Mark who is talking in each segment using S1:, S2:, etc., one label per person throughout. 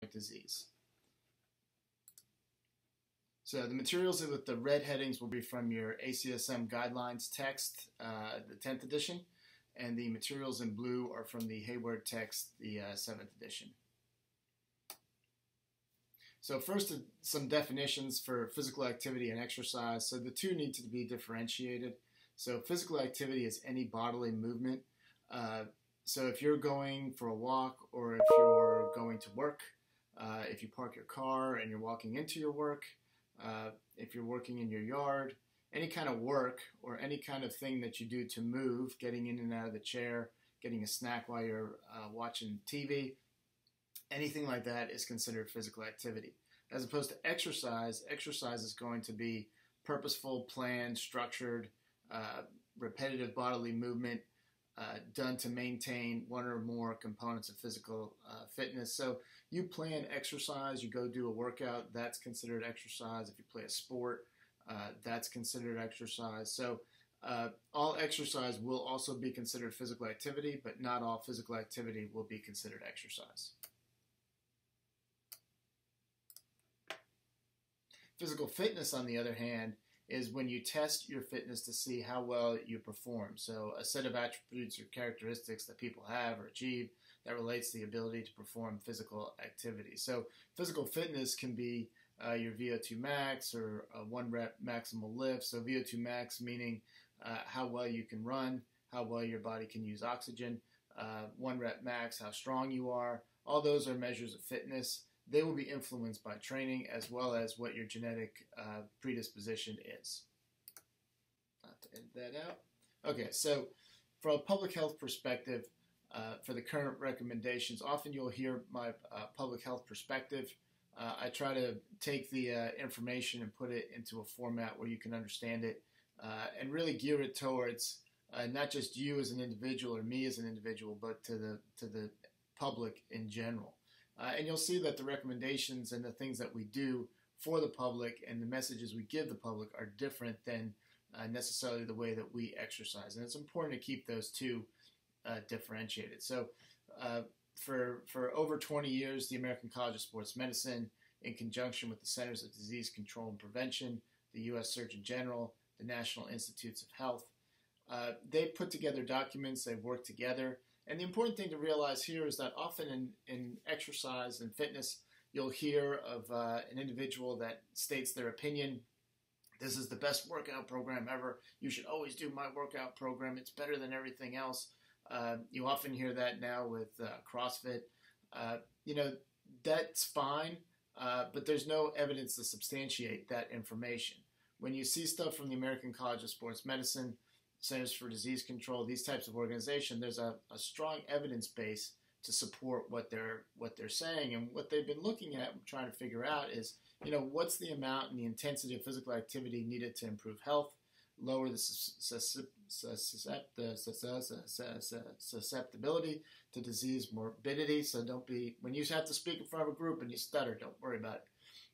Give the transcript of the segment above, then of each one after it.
S1: disease. So the materials with the red headings will be from your ACSM guidelines text, the 10th edition, and the materials in blue are from the Hayward text, the 7th edition. So first, some definitions for physical activity and exercise. So the two need to be differentiated. So physical activity is any bodily movement. So if you're going for a walk, or if you're going to work, if you park your car and you're walking into your work, if you're working in your yard, any kind of work or any kind of thing that you do to move, getting in and out of the chair, getting a snack while you're watching TV, anything like that is considered physical activity. As opposed to exercise, exercise is going to be purposeful, planned, structured, repetitive bodily movement done to maintain one or more components of physical fitness. So you plan exercise, you go do a workout, that's considered exercise. If you play a sport, that's considered exercise. So all exercise will also be considered physical activity, but not all physical activity will be considered exercise. Physical fitness, on the other hand, is when you test your fitness to see how well you perform. So a set of attributes or characteristics that people have or achieve that relates to the ability to perform physical activity. So physical fitness can be your VO2 max or a 1 rep maximal lift. So VO2 max meaning how well you can run, how well your body can use oxygen. 1 rep max, how strong you are. All those are measures of fitness. They will be influenced by training as well as what your genetic predisposition is. Not to edit that out. Okay, so from a public health perspective, for the current recommendations, often you'll hear my public health perspective. I try to take the information and put it into a format where you can understand it and really gear it towards not just you as an individual or me as an individual, but to the public in general. And you'll see that the recommendations and the things that we do for the public and the messages we give the public are different than necessarily the way that we exercise. And it's important to keep those two differentiated. So for over 20 years, the American College of Sports Medicine, in conjunction with the Centers of Disease Control and Prevention, the U.S. Surgeon General, the National Institutes of Health, they put together documents, they've worked together. And the important thing to realize here is that often in exercise and fitness, you'll hear of an individual that states their opinion. This is the best workout program ever. You should always do my workout program. It's better than everything else. You often hear that now with CrossFit. That's fine, but there's no evidence to substantiate that information. When you see stuff from the American College of Sports Medicine, Centers for Disease Control, these types of organizations, there's a strong evidence base to support what they're saying. And what they've been looking at, trying to figure out is, what's the amount and the intensity of physical activity needed to improve health, lower the susceptibility to disease morbidity. So don't be, when you have to speak in front of a group and you stutter, don't worry about it.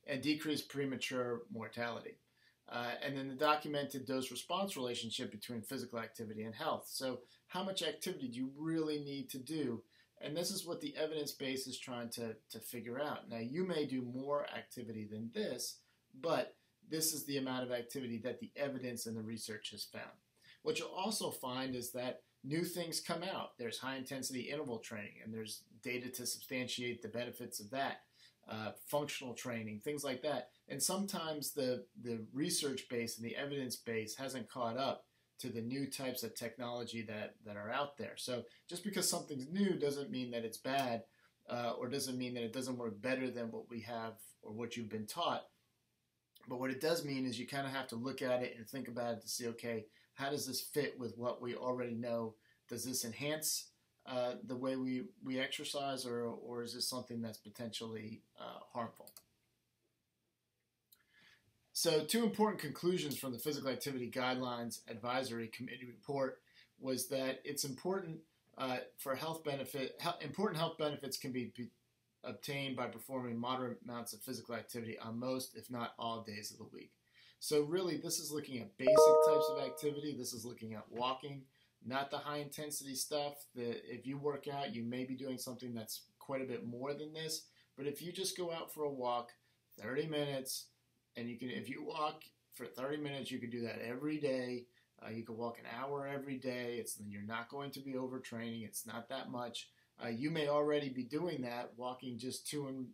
S1: And decrease premature mortality. And then the documented dose-response relationship between physical activity and health. So how much activity do you really need to do? And this is what the evidence base is trying to figure out. Now, you may do more activity than this, but this is the amount of activity that the evidence and the research has found. What you'll also find is that new things come out. There's high-intensity interval training, and there's data to substantiate the benefits of that. Functional training, things like that. And sometimes the research base and the evidence base hasn't caught up to the new types of technology that are out there. So just because something's new doesn't mean that it's bad or doesn't mean that it doesn't work better than what we have or what you've been taught. But what it does mean is you kind of have to look at it and think about it to see, okay, how does this fit with what we already know? Does this enhance the way we exercise, or is this something that's potentially harmful? So 2 important conclusions from the Physical Activity Guidelines Advisory Committee report was that it's important for health benefit. Important health benefits can be obtained by performing moderate amounts of physical activity on most, if not all, days of the week. So really, this is looking at basic types of activity. This is looking at walking, not the high-intensity stuff. If you work out, you may be doing something that's quite a bit more than this, But if you just go out for a walk, 30 minutes, and if you walk for 30 minutes, you can do that every day. You can walk an hour every day. You're not going to be overtraining. It's not that much. You may already be doing that, walking just to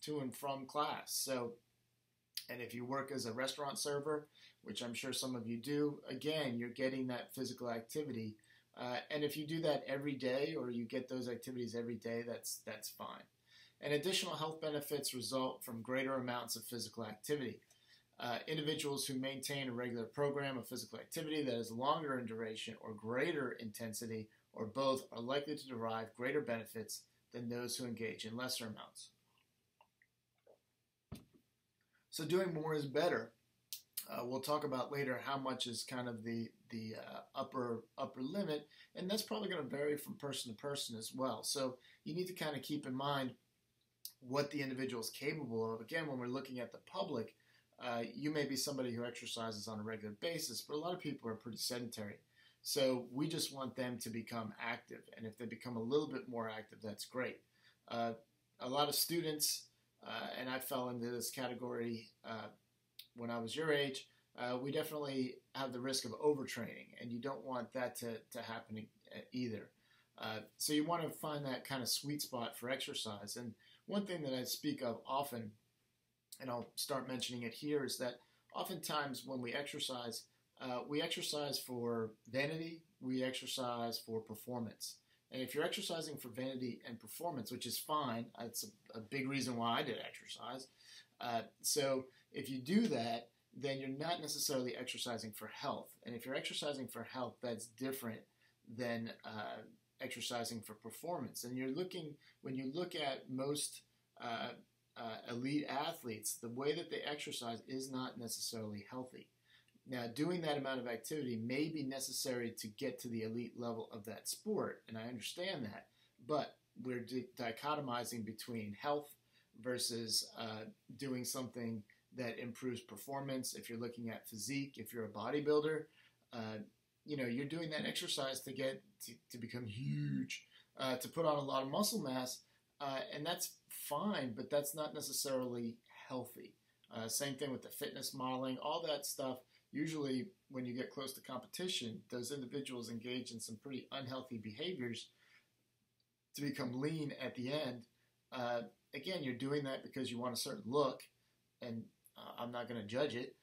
S1: and from class. So, and if you work as a restaurant server, which I'm sure some of you do, again, you're getting that physical activity. And if you do that every day, or you get those activities every day, that's fine. And additional health benefits result from greater amounts of physical activity. Individuals who maintain a regular program of physical activity that is longer in duration or greater intensity, or both, are likely to derive greater benefits than those who engage in lesser amounts. So doing more is better. We'll talk about later how much is kind of the upper limit, and that's probably going to vary from person to person as well. So you need to kind of keep in mind what the individual is capable of. Again, when we're looking at the public, you may be somebody who exercises on a regular basis, but a lot of people are pretty sedentary. So we just want them to become active, and if they become a little bit more active, that's great. A lot of students, and I fell into this category when I was your age, we definitely have the risk of overtraining, and you don't want that to happen either. So you want to find that kind of sweet spot for exercise. And one thing that I speak of often, and I'll start mentioning it here, is that oftentimes when we exercise for vanity, we exercise for performance. And if you're exercising for vanity and performance, which is fine, that's a big reason why I did exercise. So if you do that, then you're not necessarily exercising for health. And if you're exercising for health, that's different than exercising for performance. And when you look at most elite athletes, the way that they exercise is not necessarily healthy. Now, doing that amount of activity may be necessary to get to the elite level of that sport, and I understand that, but we're dichotomizing between health versus doing something that improves performance. If you're looking at physique, if you're a bodybuilder, you're doing that exercise to become huge, to put on a lot of muscle mass, and that's fine, but that's not necessarily healthy. Same thing with the fitness modeling, all that stuff. Usually when you get close to competition, those individuals engage in some pretty unhealthy behaviors to become lean at the end. Again, you're doing that because you want a certain look, and I'm not going to judge it,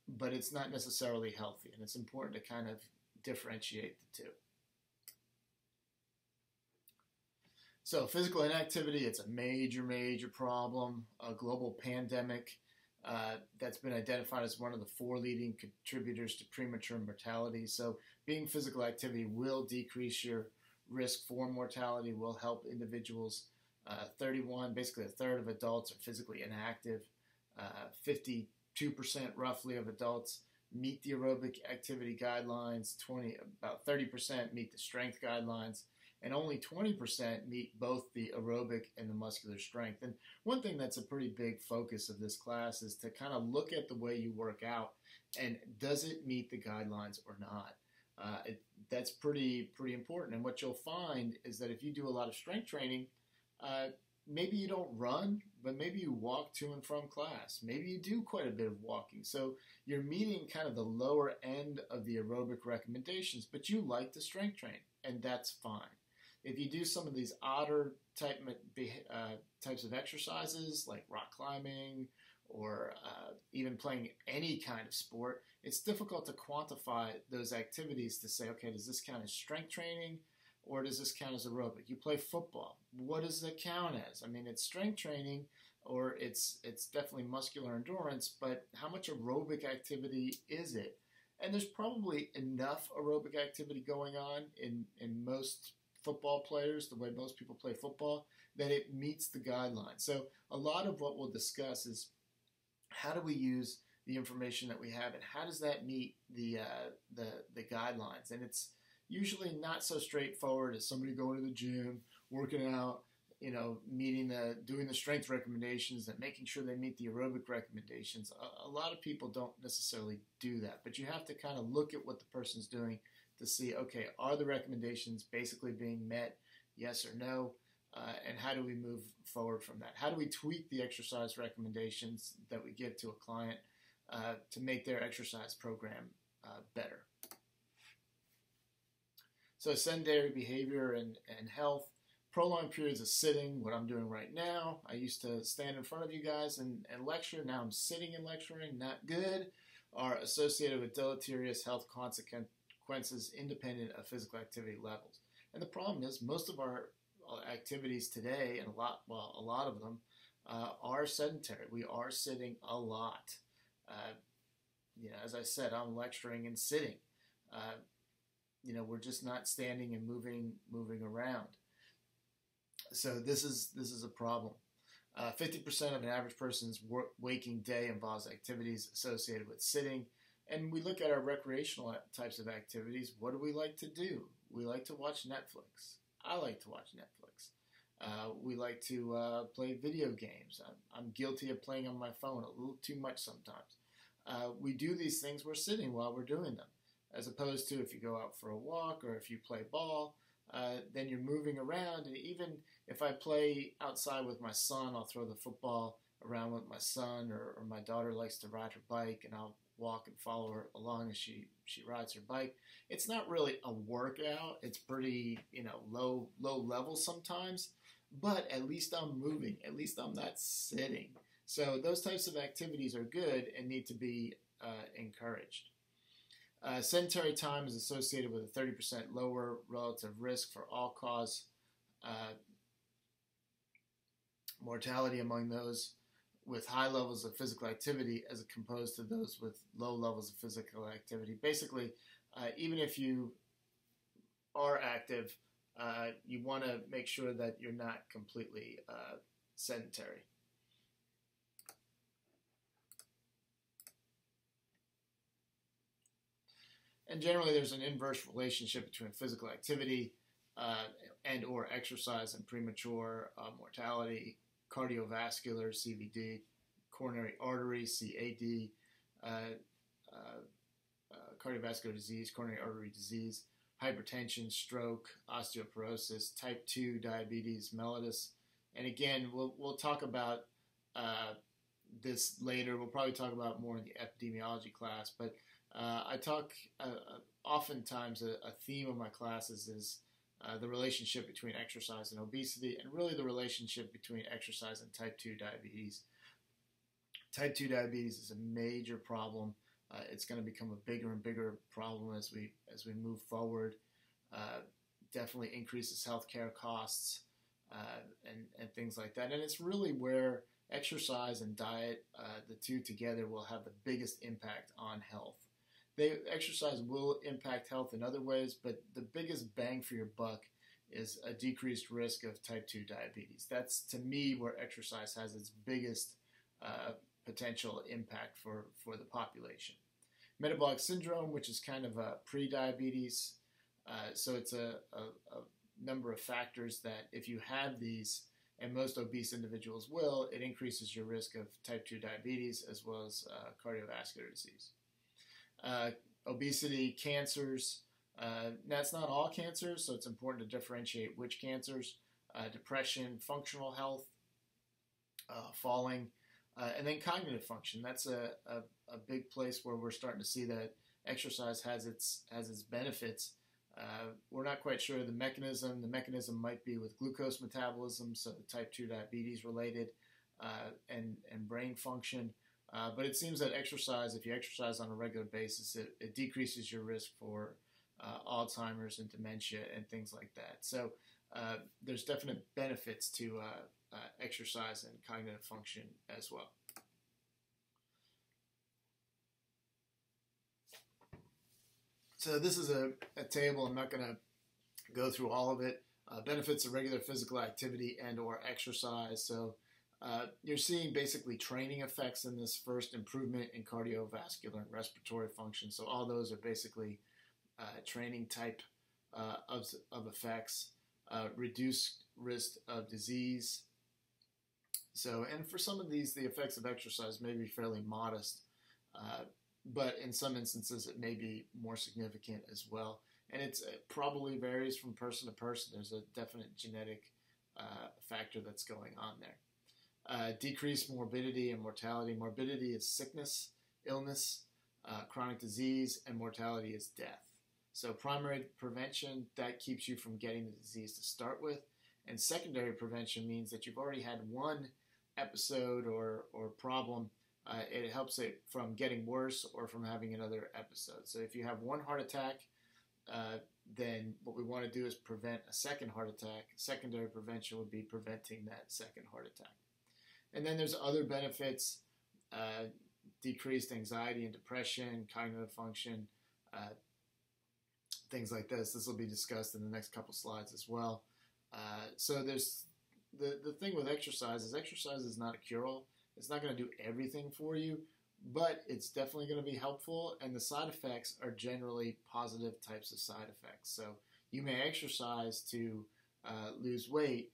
S1: but it's not necessarily healthy, and it's important to kind of differentiate the two. So physical inactivity, it's a major, major problem, a global pandemic that's been identified as one of the 4 leading contributors to premature mortality. So being physical activity will decrease your risk for mortality, will help individuals. 31, basically a third of adults are physically inactive. 52% roughly of adults meet the aerobic activity guidelines. About 30% meet the strength guidelines. And only 20% meet both the aerobic and the muscular strength. And one thing that's a pretty big focus of this class is to kind of look at the way you work out, and does it meet the guidelines or not? That's pretty important. And what you'll find is that if you do a lot of strength training, maybe you don't run, but maybe you walk to and from class. Maybe you do quite a bit of walking. So you're meeting kind of the lower end of the aerobic recommendations, but you like to strength train, and that's fine. If you do some of these odder types of exercises like rock climbing or even playing any kind of sport, it's difficult to quantify those activities to say, okay, does this count as strength training or does this count as aerobic? You play football. What does that count as? I mean, it's strength training or it's definitely muscular endurance, but how much aerobic activity is it? And there's probably enough aerobic activity going on in most football players, the way most people play football, that it meets the guidelines. So a lot of what we'll discuss is how do we use the information that we have, and how does that meet the guidelines? And it's usually not so straightforward as somebody going to the gym, working out, doing the strength recommendations and making sure they meet the aerobic recommendations. A lot of people don't necessarily do that, but you have to kind of look at what the person's doing to see, okay, are the recommendations basically being met, yes or no? and how do we move forward from that? How do we tweak the exercise recommendations that we give to a client to make their exercise program better? So sedentary behavior and health, prolonged periods of sitting, what I'm doing right now. I used to stand in front of you guys and lecture. Now I'm sitting and lecturing, not good, are associated with deleterious health consequences independent of physical activity levels. And the problem is most of our activities today, and a lot of them, are sedentary. We are sitting a lot. As I said, I'm lecturing and sitting. We're just not standing and moving around. So this is a problem. 50% of an average person's waking day involves activities associated with sitting. And we look at our recreational types of activities. What do we like to do? We like to watch Netflix. I like to watch Netflix. We like to play video games. I'm guilty of playing on my phone a little too much sometimes. We do these things, we're sitting while we're doing them, as opposed to if you go out for a walk or if you play ball, then you're moving around. And even if I play outside with my son, I'll throw the football around with my son, or my daughter likes to ride her bike, and I'll walk and follow her along as she rides her bike. It's not really a workout. It's pretty low level sometimes, but at least I'm moving. At least I'm not sitting. So those types of activities are good and need to be encouraged. Sedentary time is associated with a 30% lower relative risk for all-cause mortality among those with high levels of physical activity as opposed to those with low levels of physical activity. Basically, even if you are active, you want to make sure that you're not completely sedentary. And generally, there's an inverse relationship between physical activity and or exercise and premature mortality, cardiovascular, CVD, coronary artery, CAD, cardiovascular disease, coronary artery disease, hypertension, stroke, osteoporosis, type 2 diabetes mellitus. And again, we'll talk about this later. We'll probably talk about more in the epidemiology class, but I talk oftentimes a theme of my classes is the relationship between exercise and obesity, and really the relationship between exercise and type 2 diabetes. Type 2 diabetes is a major problem. It's going to become a bigger and bigger problem as we move forward. Definitely increases healthcare costs and things like that. And it's really where exercise and diet, the two together, will have the biggest impact on health. Exercise will impact health in other ways, but the biggest bang for your buck is a decreased risk of type 2 diabetes. That's, to me, where exercise has its biggest potential impact for the population. Metabolic syndrome, which is kind of a pre-diabetes, so it's a number of factors that if you have these, and most obese individuals will, it increases your risk of type 2 diabetes as well as cardiovascular disease. Obesity, cancers. Now, it's not all cancers, so it's important to differentiate which cancers. Depression, functional health, falling, and then cognitive function. That's a big place where we're starting to see that exercise has its benefits. We're not quite sure the mechanism. The mechanism might be with glucose metabolism, so the type 2 diabetes related, and brain function. But it seems that exercise, if you exercise on a regular basis, it decreases your risk for Alzheimer's and dementia and things like that. So there's definite benefits to exercise and cognitive function as well. So this is a table. I'm not going to go through all of it. Benefits of regular physical activity and or exercise. So you're seeing basically training effects in this first, improvement in cardiovascular and respiratory function. So all those are basically training type of effects. Reduced risk of disease. So, and for some of these, the effects of exercise may be fairly modest, but in some instances it may be more significant as well. And it probably varies from person to person. There's a definite genetic factor that's going on there. Decreased morbidity and mortality. Morbidity is sickness, illness, chronic disease, and mortality is death. So primary prevention, that keeps you from getting the disease to start with. And secondary prevention means that you've already had one episode or problem. It helps it from getting worse or from having another episode. So if you have one heart attack, then what we want to do is prevent a second heart attack. Secondary prevention would be preventing that second heart attack. And then there's other benefits, decreased anxiety and depression, cognitive function, things like this. This will be discussed in the next couple slides as well. So there's the thing with exercise is not a cure-all. It's not going to do everything for you, but it's definitely going to be helpful, and the side effects are generally positive types of side effects. So you may exercise to lose weight,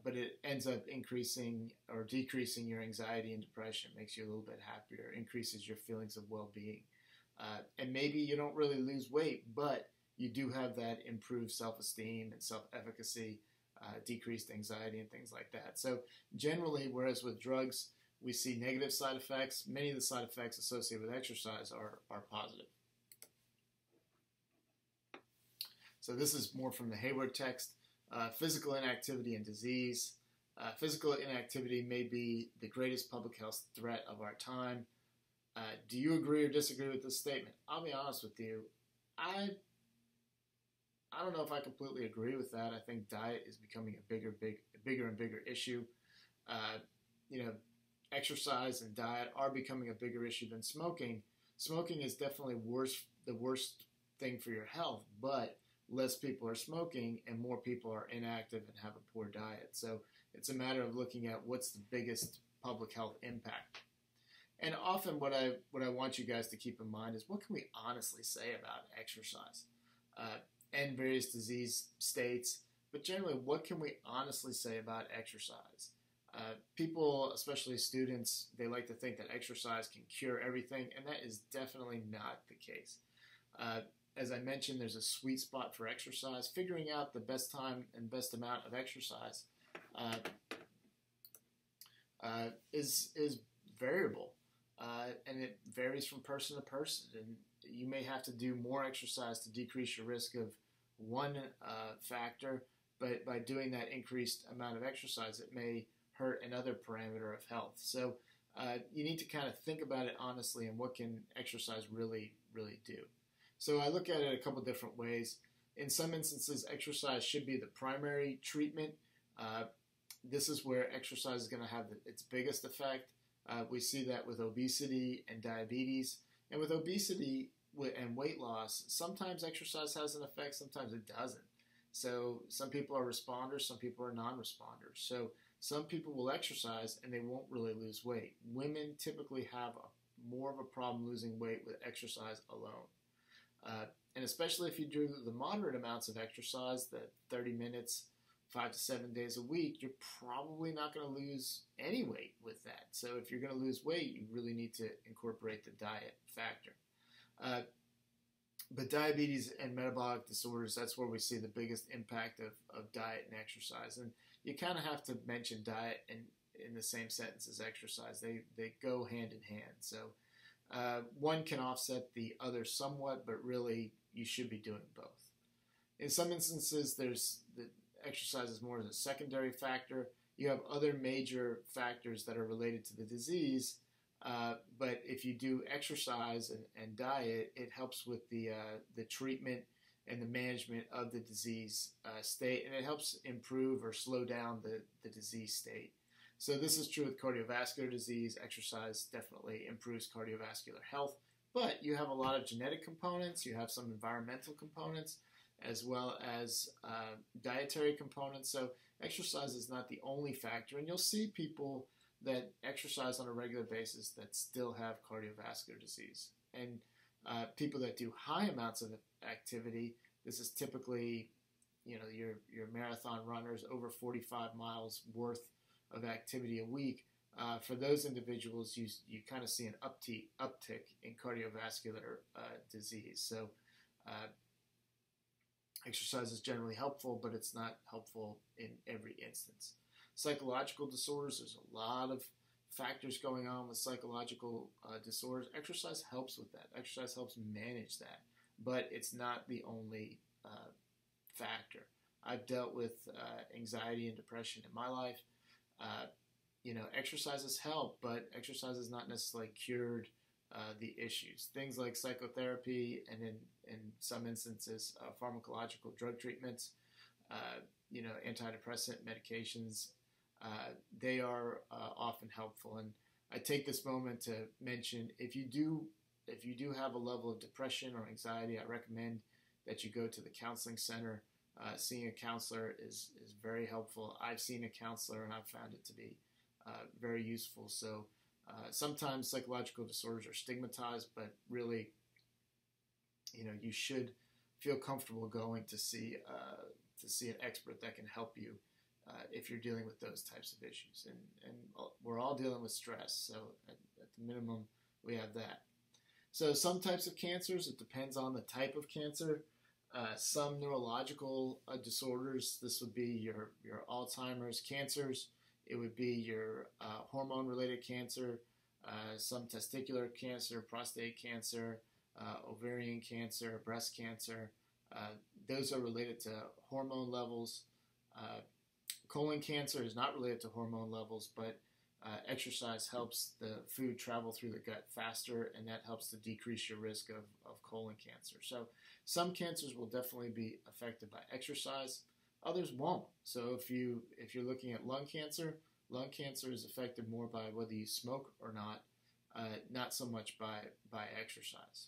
S1: but it ends up increasing or decreasing your anxiety and depression, makes you a little bit happier, increases your feelings of well-being. And maybe you don't really lose weight, but you do have that improved self-esteem and self-efficacy, decreased anxiety and things like that. So generally, whereas with drugs, we see negative side effects, many of the side effects associated with exercise are positive. So this is more from the Hayward text. Physical inactivity and disease. Physical inactivity may be the greatest public health threat of our time. Do you agree or disagree with this statement? I'll be honest with you. I don't know if I completely agree with that. I think diet is becoming a bigger and bigger issue. Exercise and diet are becoming a bigger issue than smoking. Smoking is definitely the worst thing for your health, but less people are smoking and more people are inactive and have a poor diet. So it's a matter of looking at what's the biggest public health impact. And often what I want you guys to keep in mind is, what can we honestly say about exercise and various disease states, but generally, what can we honestly say about exercise? People, especially students, they like to think that exercise can cure everything, and that is definitely not the case. As I mentioned, there's a sweet spot for exercise. Figuring out the best time and best amount of exercise is variable, and it varies from person to person. And you may have to do more exercise to decrease your risk of one factor, but by doing that increased amount of exercise, it may hurt another parameter of health. So you need to kind of think about it honestly, and what can exercise really do. So I look at it a couple different ways. In some instances, exercise should be the primary treatment. This is where exercise is going to have its biggest effect. We see that with obesity and diabetes. And with obesity and weight loss, sometimes exercise has an effect, sometimes it doesn't. So some people are responders, some people are non-responders. So some people will exercise and they won't really lose weight. Women typically have more of a problem losing weight with exercise alone. And especially if you do the moderate amounts of exercise, the 30 minutes, 5 to 7 days a week, you're probably not going to lose any weight with that. So if you're going to lose weight, you really need to incorporate the diet factor. But diabetes and metabolic disorders, that's where we see the biggest impact of diet and exercise. And you kind of have to mention diet in the same sentence as exercise. They go hand in hand. So one can offset the other somewhat, but really you should be doing both. In some instances, there's the exercise is more as a secondary factor. You have other major factors that are related to the disease, but if you do exercise and diet, it helps with the treatment and the management of the disease state, and it helps improve or slow down the disease state. So this is true with cardiovascular disease. Exercise definitely improves cardiovascular health, but you have a lot of genetic components, you have some environmental components, as well as dietary components. So exercise is not the only factor, and you'll see people that exercise on a regular basis that still have cardiovascular disease. And people that do high amounts of activity, this is typically, your marathon runners, over 45 miles worth of activity a week. For those individuals, you kind of see an uptick in cardiovascular disease. So Exercise is generally helpful, but it's not helpful in every instance. Psychological disorders, there's a lot of factors going on with psychological disorders. Exercise helps with that. Exercise helps manage that, but it's not the only factor. I've dealt with anxiety and depression in my life. Exercises help, but exercise has not necessarily cured the issues. Things like psychotherapy and in some instances pharmacological drug treatments, antidepressant medications, they are often helpful. And I take this moment to mention if you do have a level of depression or anxiety, I recommend that you go to the counseling center. Seeing a counselor is very helpful. I've seen a counselor and I've found it to be very useful. So sometimes psychological disorders are stigmatized, but really, you should feel comfortable going to see an expert that can help you if you're dealing with those types of issues. And we're all dealing with stress, so at the minimum, we have that. So some types of cancers, it depends on the type of cancer. Some neurological disorders, this would be your Alzheimer's cancers. It would be your hormone-related cancer, some testicular cancer, prostate cancer, ovarian cancer, breast cancer. Those are related to hormone levels. Colon cancer is not related to hormone levels, but exercise helps the food travel through the gut faster, and that helps to decrease your risk of colon cancer. So some cancers will definitely be affected by exercise. Others won't. So if you're looking at lung cancer is affected more by whether you smoke or not so much by exercise.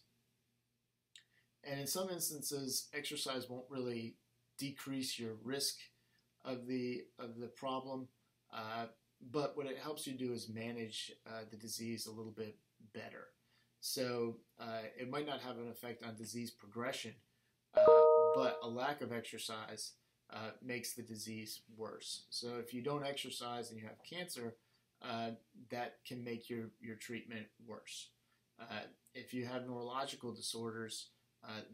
S1: And in some instances, exercise won't really decrease your risk of the problem, but what it helps you do is manage the disease a little bit better. So it might not have an effect on disease progression, but a lack of exercise makes the disease worse. So if you don't exercise and you have cancer, that can make your treatment worse. If you have neurological disorders,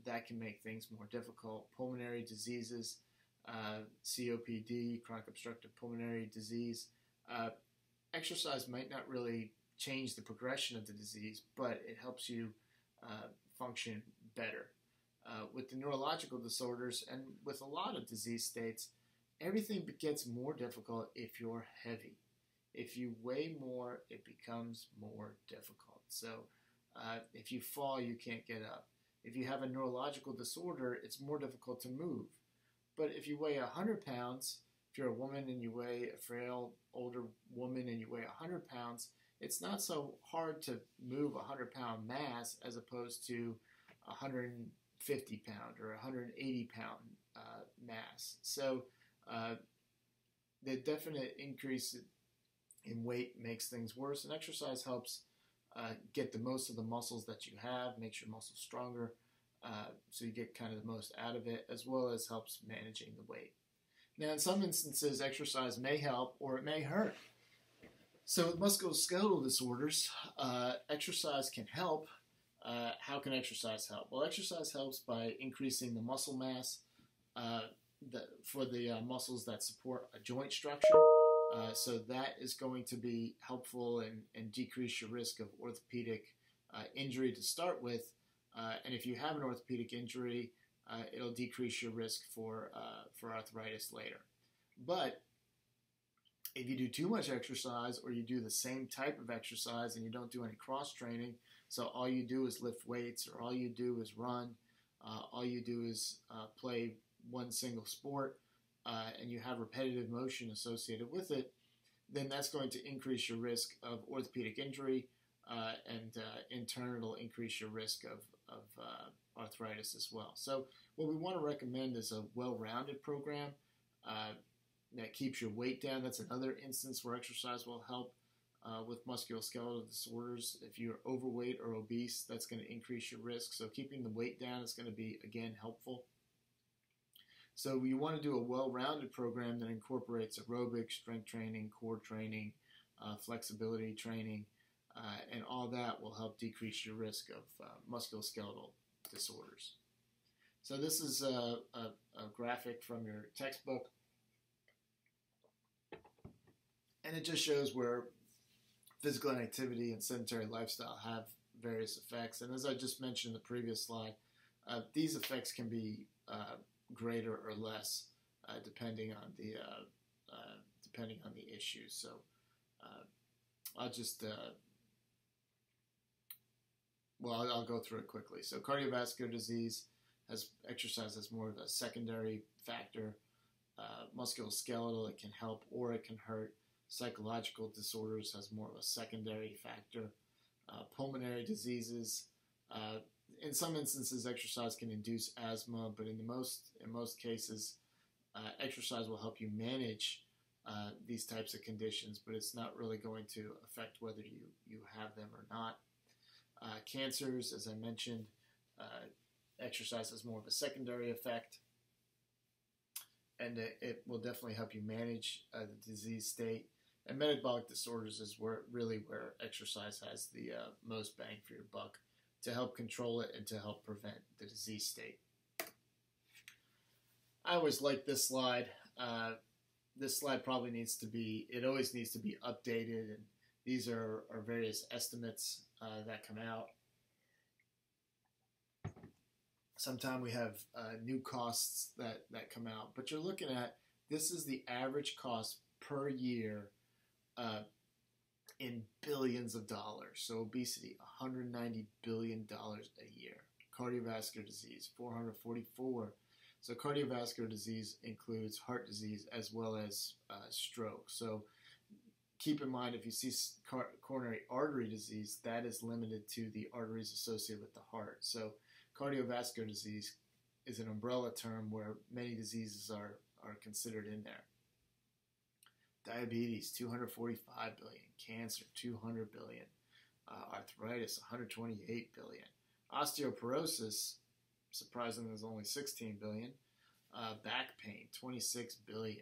S1: that can make things more difficult. Pulmonary diseases, COPD, chronic obstructive pulmonary disease, exercise might not really change the progression of the disease, but it helps you function better. With the neurological disorders and with a lot of disease states, everything gets more difficult if you're heavy. If you weigh more, it becomes more difficult. So if you fall, you can't get up. If you have a neurological disorder, it's more difficult to move. But if you weigh 100 pounds, if you're a woman and you weigh a frail older woman and you weigh 100 pounds, it's not so hard to move a 100-pound mass as opposed to a 150-pound or 180-pound mass. So the definite increase in weight makes things worse, and exercise helps get the most of the muscles that you have, makes your muscles stronger, so you get kind of the most out of it, as well as helps managing the weight. Now, in some instances, exercise may help or it may hurt. So with musculoskeletal disorders, exercise can help. How can exercise help? Well, exercise helps by increasing the muscle mass for the muscles that support a joint structure. So that is going to be helpful and decrease your risk of orthopedic injury to start with. And if you have an orthopedic injury, it'll decrease your risk for arthritis later. But if you do too much exercise, or you do the same type of exercise and you don't do any cross training, so all you do is lift weights, or all you do is run, all you do is play one single sport, and you have repetitive motion associated with it, then that's going to increase your risk of orthopedic injury, and in turn it'll increase your risk of arthritis as well. So what we want to recommend is a well-rounded program that keeps your weight down. That's another instance where exercise will help with musculoskeletal disorders. If you're overweight or obese, that's going to increase your risk. So keeping the weight down is going to be, again, helpful. So you want to do a well-rounded program that incorporates aerobic, strength training, core training, flexibility training, and all that will help decrease your risk of musculoskeletal disorders. So this is a graphic from your textbook, and it just shows where physical inactivity and sedentary lifestyle have various effects. And as I just mentioned in the previous slide, these effects can be greater or less depending on the issue. So I'll just I'll go through it quickly. So cardiovascular disease exercise as more of a secondary factor. Musculoskeletal, it can help or it can hurt. Psychological disorders has more of a secondary factor. Pulmonary diseases, in some instances, exercise can induce asthma, but in most cases, exercise will help you manage these types of conditions, but it's not really going to affect whether you have them or not. Cancers, as I mentioned, exercise has more of a secondary effect, and it will definitely help you manage the disease state. And metabolic disorders is where exercise has the most bang for your buck to help control it and to help prevent the disease state. I always like this slide. This slide probably always needs to be updated, and these are various estimates that come out. Sometimes we have new costs that come out, but you're looking at, this is the average cost per year in billions of dollars. So obesity, $190 billion a year. Cardiovascular disease, 444. So cardiovascular disease includes heart disease as well as stroke. So keep in mind, if you see coronary artery disease, that is limited to the arteries associated with the heart. So cardiovascular disease is an umbrella term where many diseases are considered in there. Diabetes, $245 billion. Cancer, $200 billion. Arthritis, $128 billion. Osteoporosis, surprisingly, is only $16 billion. Back pain, $26 billion.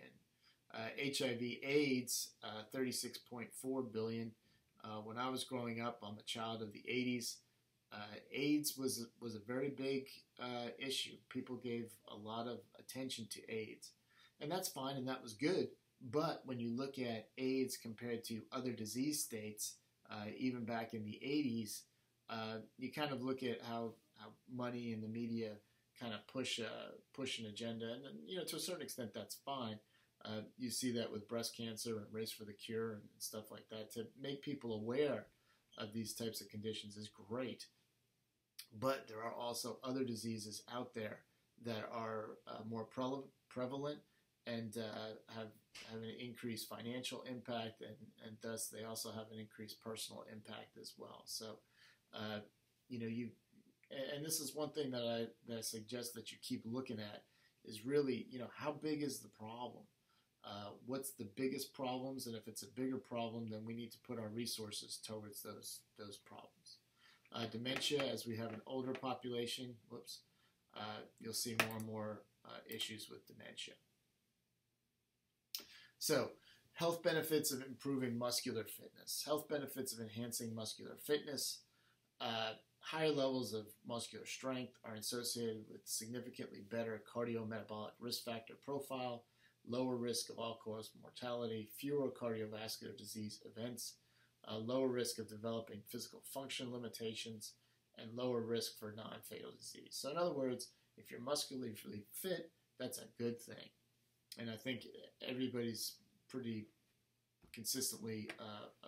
S1: HIV/AIDS, $36.4 billion. When I was growing up, I'm a child of the 80s. AIDS was a very big issue. People gave a lot of attention to AIDS, and that's fine, and that was good. But when you look at AIDS compared to other disease states, even back in the 80s, you kind of look at how money and the media kind of push an agenda, and to a certain extent that's fine. You see that with breast cancer and Race for the Cure and stuff like that. To make people aware of these types of conditions is great. But there are also other diseases out there that are more prevalent and have an increased financial impact, and thus they also have an increased personal impact as well. So, and this is one thing that I suggest that you keep looking at is really, how big is the problem? What's the biggest problems? And if it's a bigger problem, then we need to put our resources towards those problems. Dementia, as we have an older population, you'll see more and more issues with dementia. So, health benefits of improving muscular fitness. Health benefits of enhancing muscular fitness. Higher levels of muscular strength are associated with significantly better cardiometabolic risk factor profile, lower risk of all-cause mortality, fewer cardiovascular disease events, lower risk of developing physical function limitations, and lower risk for non-fatal disease. So in other words, if you're muscularly fit, that's a good thing. And I think everybody's pretty consistently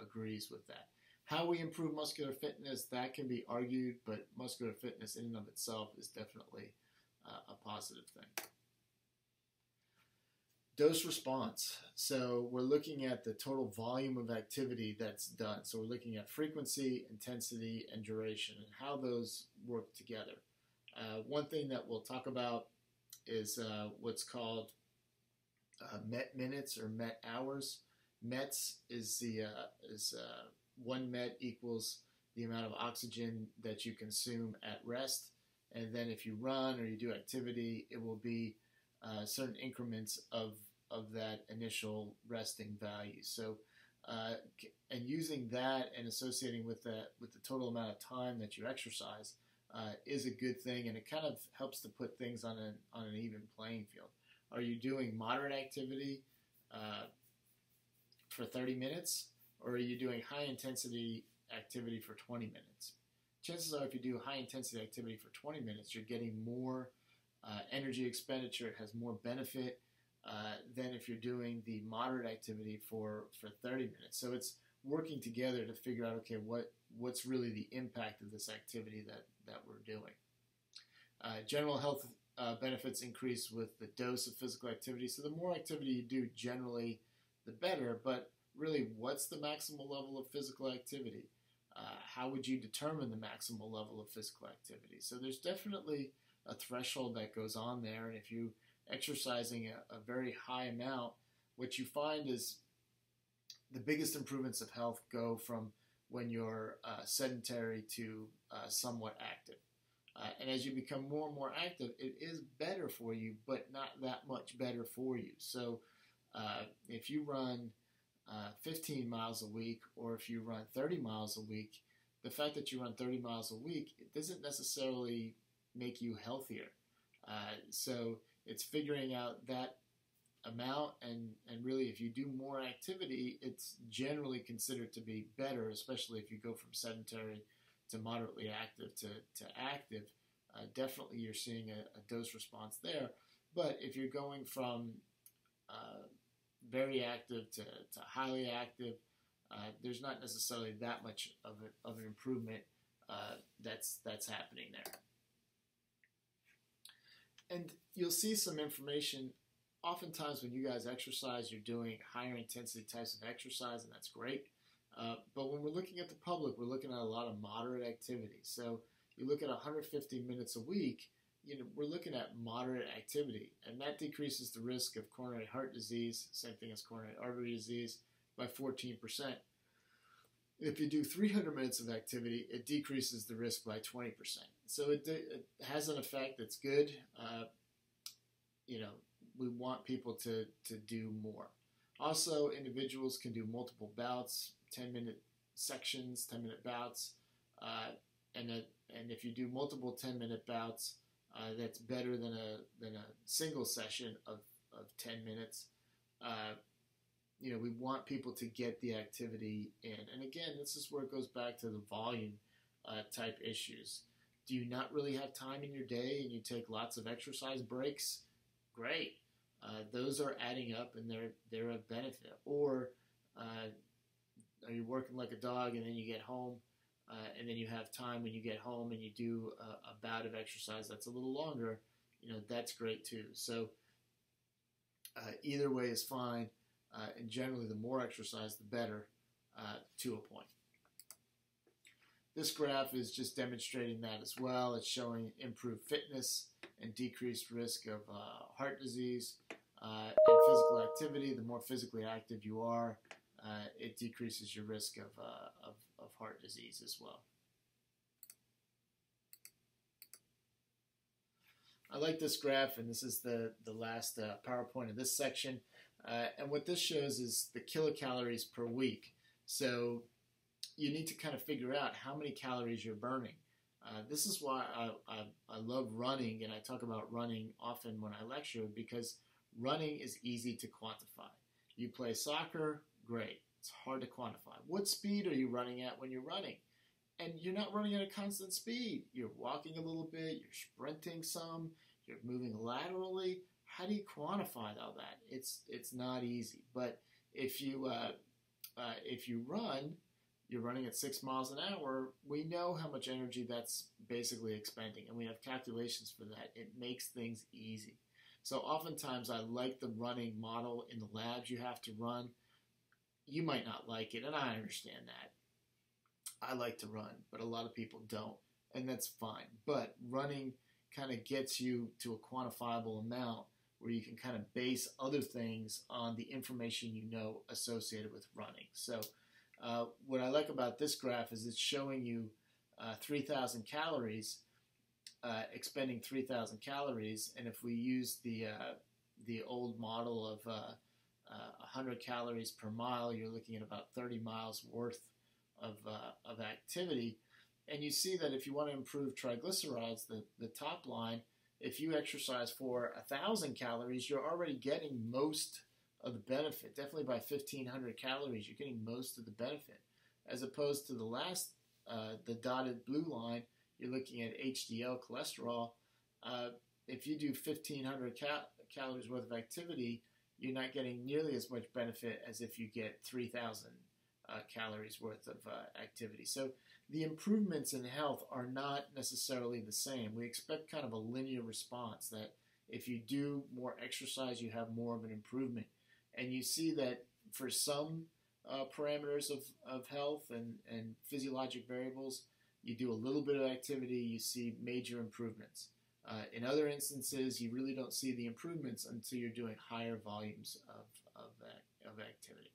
S1: agrees with that. How we improve muscular fitness, that can be argued, but muscular fitness in and of itself is definitely a positive thing. Dose response. So we're looking at the total volume of activity that's done. So we're looking at frequency, intensity, and duration, and how those work together. One thing that we'll talk about is what's called MET minutes or MET hours. METs is one MET equals the amount of oxygen that you consume at rest, and then if you run or you do activity, it will be certain increments of that initial resting value. So, and using that and associating with the total amount of time that you exercise is a good thing, and it kind of helps to put things on an even playing field. Are you doing moderate activity for 30 minutes, or are you doing high intensity activity for 20 minutes? Chances are if you do high intensity activity for 20 minutes, you're getting more energy expenditure. It has more benefit than if you're doing the moderate activity for 30 minutes. So it's working together to figure out, okay, what's really the impact of this activity that we're doing. General health benefits increase with the dose of physical activity. So the more activity you do, generally, the better. But really, what's the maximal level of physical activity? How would you determine the maximal level of physical activity? So there's definitely a threshold that goes on there. And if you're exercising a very high amount, what you find is the biggest improvements of health go from when you're sedentary to somewhat active. And as you become more and more active, it is better for you, but not that much better for you. So if you run 15 miles a week, or if you run 30 miles a week, the fact that you run 30 miles a week, it doesn't necessarily make you healthier. So it's figuring out that amount, and really if you do more activity, it's generally considered to be better, especially if you go from sedentary to moderately active to active. Definitely you're seeing a dose response there. But if you're going from very active to highly active, there's not necessarily that much of an improvement that's happening there. And you'll see some information. Oftentimes when you guys exercise, you're doing higher intensity types of exercise, and that's great. But when we're looking at the public, we're looking at a lot of moderate activity. So you look at 150 minutes a week, we're looking at moderate activity, and that decreases the risk of coronary heart disease, same thing as coronary artery disease, by 14%. If you do 300 minutes of activity, it decreases the risk by 20%. So it has an effect that's good. We want people to do more. Also, individuals can do multiple bouts, 10-minute sections, 10-minute bouts, and if you do multiple 10-minute bouts, that's better than a single session of 10 minutes. We want people to get the activity in. And again, this is where it goes back to the volume type issues. Do you not really have time in your day and you take lots of exercise breaks? Great. Those are adding up, and they're a benefit. Or are you working like a dog and then you get home and then you have time when you get home and you do a bout of exercise that's a little longer? That's great too. So either way is fine. And generally, the more exercise, the better to a point. This graph is just demonstrating that as well. It's showing improved fitness and decreased risk of heart disease and physical activity. The more physically active you are, it decreases your risk of heart disease as well. I like this graph, and this is the last PowerPoint of this section. And what this shows is the kilocalories per week. So you need to kind of figure out how many calories you're burning. This is why I love running, and I talk about running often when I lecture, because running is easy to quantify. You play soccer, great. It's hard to quantify. What speed are you running at when you're running? And you're not running at a constant speed. You're walking a little bit, you're sprinting some, you're moving laterally. How do you quantify all that? It's not easy. But if you run, you're running at 6 miles an hour, we know how much energy that's basically expending, and we have calculations for that. It makes things easy. So oftentimes I like the running model in the labs you have to run. You might not like it, and I understand that. I like to run, but a lot of people don't, and that's fine. But running kind of gets you to a quantifiable amount where you can kind of base other things on the information you know associated with running. So what I like about this graph is it's showing you 3,000 calories, expending 3,000 calories, and if we use the old model of 100 calories per mile, you're looking at about 30 miles worth of activity. And you see that if you want to improve triglycerides, the top line, if you exercise for 1,000 calories, you're already getting most of the benefit. Definitely by 1,500 calories, you're getting most of the benefit. As opposed to the last, the dotted blue line, you're looking at HDL cholesterol. If you do 1,500 calories worth of activity, you're not getting nearly as much benefit as if you get 3,000 calories worth of activity. So the improvements in health are not necessarily the same. We expect kind of a linear response, that if you do more exercise, you have more of an improvement. And you see that for some parameters of health and physiologic variables, you do a little bit of activity, you see major improvements. In other instances, you really don't see the improvements until you're doing higher volumes of activity.